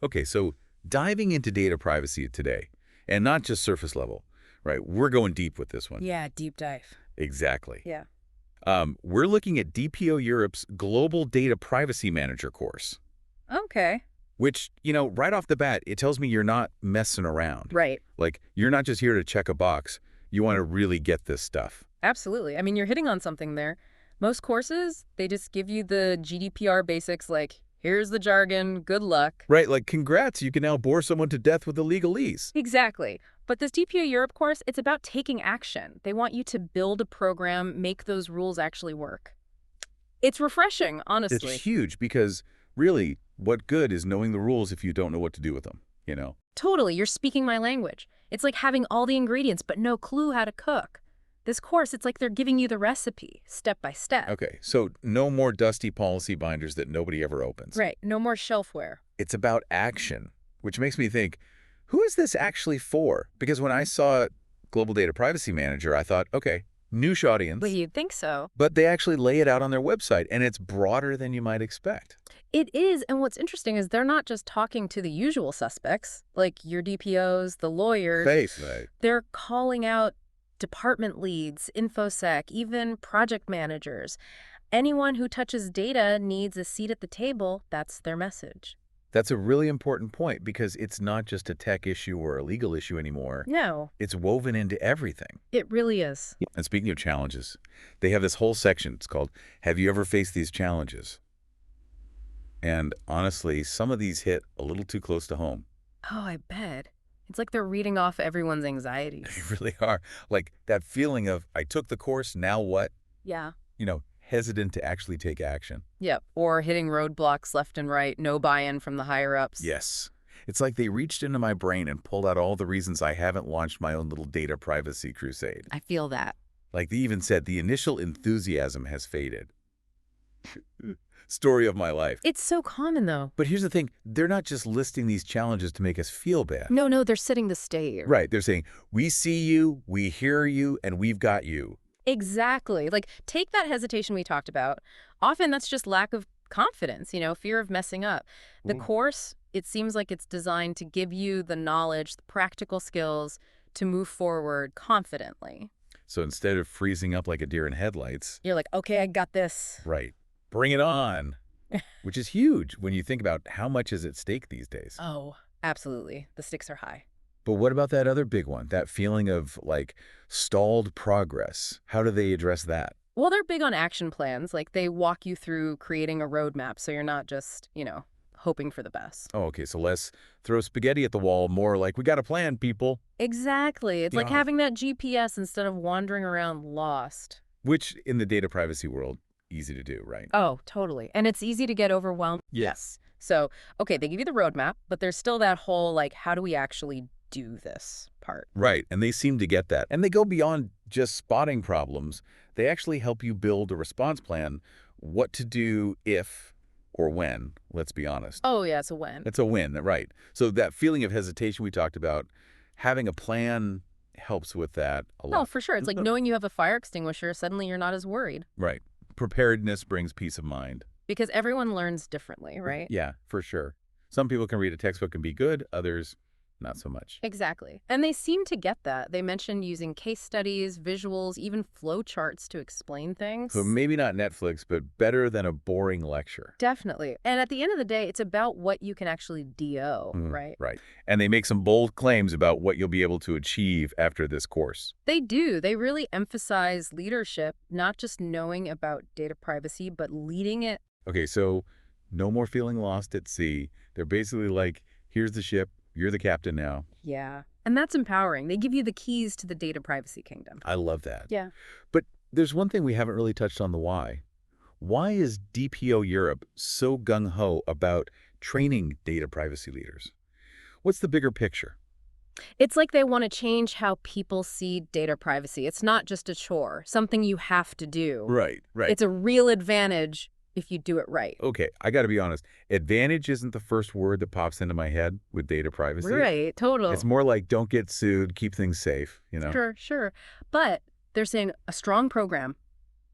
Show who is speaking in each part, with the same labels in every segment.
Speaker 1: Okay, so diving into data privacy today, and not just surface level, right? We're going deep with this one.
Speaker 2: Yeah, deep dive.
Speaker 1: Exactly.
Speaker 2: Yeah.
Speaker 1: We're looking at DPO Europe's Global Data Privacy Manager course,
Speaker 2: Okay.
Speaker 1: which, right off the bat, it tells me you're not messing around.
Speaker 2: Right.
Speaker 1: Like, you're not just here to check a box. You want to really get this stuff.
Speaker 2: Absolutely. I mean, you're hitting on something there. Most courses, they just give you the GDPR basics like, here's the jargon, good luck.
Speaker 1: Right, like, congrats, you can now bore someone to death with the legalese.
Speaker 2: Exactly. But this DPO Europe course, it's about taking action. They want you to build a program, make those rules actually work. It's refreshing,
Speaker 1: It's
Speaker 2: honestly.
Speaker 1: huge because, really, what good is knowing the rules if you don't know what to do with them?
Speaker 2: Totally, you're speaking my language. It's like having all the ingredients but no clue how to cook. This course, it's like they're giving you the recipe, step by step.
Speaker 1: Okay, so no more dusty policy binders that nobody ever opens.
Speaker 2: Right, no more shelfware.
Speaker 1: It's about action, which makes me think, who is this actually for? Because when I saw Global Data Privacy Manager, I thought, okay, niche audience,
Speaker 2: But you'd think so.
Speaker 1: but they actually lay it out on their website, and it's broader than you might expect.
Speaker 2: It is, and what's interesting is they're not just talking to the usual suspects, like your DPOs, the lawyers.
Speaker 1: Right.
Speaker 2: They're calling out department leads, InfoSec, even project managers. Anyone who touches data needs a seat at the table. That's their message.
Speaker 1: That's a really important point because it's not just a tech issue or a legal issue anymore.
Speaker 2: No,
Speaker 1: It's woven into everything.
Speaker 2: it really is.
Speaker 1: And speaking of challenges, they have this whole section. It's called, Have You Ever Faced These Challenges? And honestly, some of these hit a little too close to home.
Speaker 2: Oh, I bet. It's like they're reading off everyone's
Speaker 1: They
Speaker 2: anxieties.
Speaker 1: really are. Like that feeling of, I took the course, now what?
Speaker 2: Yeah.
Speaker 1: Hesitant to actually take action.
Speaker 2: Yep. Or hitting roadblocks left and right, no buy-in from the higher-ups.
Speaker 1: Yes. It's like they reached into my brain and pulled out all the reasons I haven't launched my own little data privacy crusade.
Speaker 2: I feel that.
Speaker 1: Like they even said, the initial enthusiasm has faded. Story of my life.
Speaker 2: It's so common, though.
Speaker 1: But here's the thing. They're not just listing these challenges to make us feel bad.
Speaker 2: No, they're setting the stage.
Speaker 1: Right. They're saying, we see you, we hear you, and we've got you.
Speaker 2: Exactly. Like, take that hesitation we talked about. Often that's just lack of confidence, fear of messing up. The course, it seems like it's designed to give you the knowledge, the practical skills to move forward confidently.
Speaker 1: So instead of freezing up like a deer in headlights,
Speaker 2: You're like, okay, I got this.
Speaker 1: right, bring it on, which is huge when you think about how much is at stake these days.
Speaker 2: Oh, absolutely. The stakes are high.
Speaker 1: But what about that other big one, that feeling of like stalled progress? How do they address that?
Speaker 2: Well, they're big on action plans. Like, they walk you through creating a roadmap so you're not just, hoping for the best.
Speaker 1: Oh, okay, so less throw spaghetti at the wall, more like, we got a plan, people.
Speaker 2: Exactly. It's like
Speaker 1: Yeah.
Speaker 2: having that GPS instead of wandering around lost.
Speaker 1: Which, in the data privacy world, easy to do, right?
Speaker 2: Oh, totally. And it's easy to get overwhelmed. Yes. So, okay, they give you the roadmap, but there's still that whole, like, how do we actually do this part?
Speaker 1: Right, and they seem to get that. And they go beyond just spotting problems. They actually help you build a response plan, what to do if or when, let's be honest.
Speaker 2: Oh, yeah, it's a win.
Speaker 1: It's a win, right? So that feeling of hesitation we talked about, having a plan helps with that a
Speaker 2: Oh,
Speaker 1: lot.
Speaker 2: for sure. It's like knowing you have a fire extinguisher, suddenly you're not as worried
Speaker 1: Right. Preparedness brings peace of mind.
Speaker 2: because everyone learns differently, right?
Speaker 1: Yeah, for sure. Some people can read a textbook and be good, others not so much.
Speaker 2: Exactly. And they seem to get that. They mentioned using case studies, visuals, even flow charts to explain things.
Speaker 1: So maybe not Netflix, but better than a boring lecture.
Speaker 2: Definitely. And at the end of the day, it's about what you can actually DO, right?
Speaker 1: Right. And they make some bold claims about what you'll be able to achieve after this course.
Speaker 2: They do. They really emphasize leadership, not just knowing about data privacy, but leading it.
Speaker 1: Okay, so no more feeling lost at sea. They're basically like, here's the ship, you're the captain now.
Speaker 2: Yeah. And that's empowering. They give you the keys to the data privacy kingdom.
Speaker 1: I love that.
Speaker 2: Yeah.
Speaker 1: But there's one thing we haven't really touched on, the why. Why is DPO Europe so gung-ho about training data privacy leaders? What's the bigger picture?
Speaker 2: It's like they want to change how people see data privacy. It's not just a chore, something you have to do.
Speaker 1: Right.
Speaker 2: It's a real advantage if you do it right.
Speaker 1: Okay, I got to be honest. Advantage isn't the first word that pops into my head with data privacy.
Speaker 2: Right, total.
Speaker 1: It's more like don't get sued, keep things safe.
Speaker 2: Sure. But they're saying a strong program,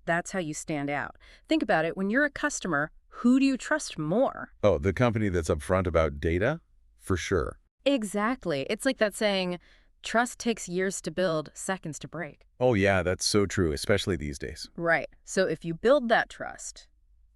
Speaker 2: that's how you stand out. Think about it. When you're a customer, who do you trust more?
Speaker 1: Oh, the company that's upfront about data? for sure.
Speaker 2: Exactly. It's like that saying, trust takes years to build, seconds to break.
Speaker 1: Oh yeah, that's so true, especially these days.
Speaker 2: Right. So if you build that trust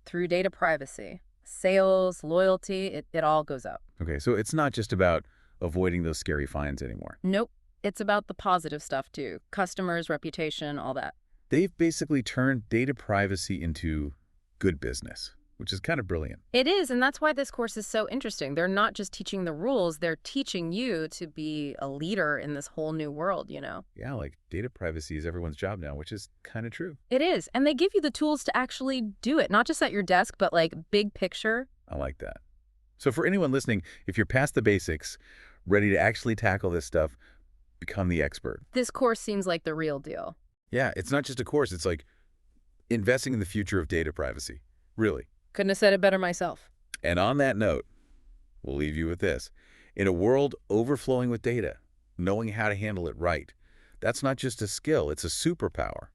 Speaker 2: through data privacy, sales, loyalty, it all goes up.
Speaker 1: Okay, so it's not just about avoiding those scary fines anymore.
Speaker 2: Nope. It's about the positive stuff too. Customers, reputation, all that.
Speaker 1: They've basically turned data privacy into good business, which is kind of brilliant.
Speaker 2: It is, and that's why this course is so interesting. They're not just teaching the rules, they're teaching you to be a leader in this whole new world, you know?
Speaker 1: Yeah, like data privacy is everyone's job now, which is kind of true.
Speaker 2: It is, and they give you the tools to actually do it, not just at your desk, but like big picture.
Speaker 1: I like that. So for anyone listening, if you're past the basics, ready to actually tackle this stuff, become the expert.
Speaker 2: This course seems like the real deal.
Speaker 1: Yeah, it's not just a course. It's like investing in the future of data privacy. Really.
Speaker 2: Couldn't have said it better myself.
Speaker 1: And on that note, we'll leave you with this. In a world overflowing with data, knowing how to handle it right, that's not just a skill, it's a superpower.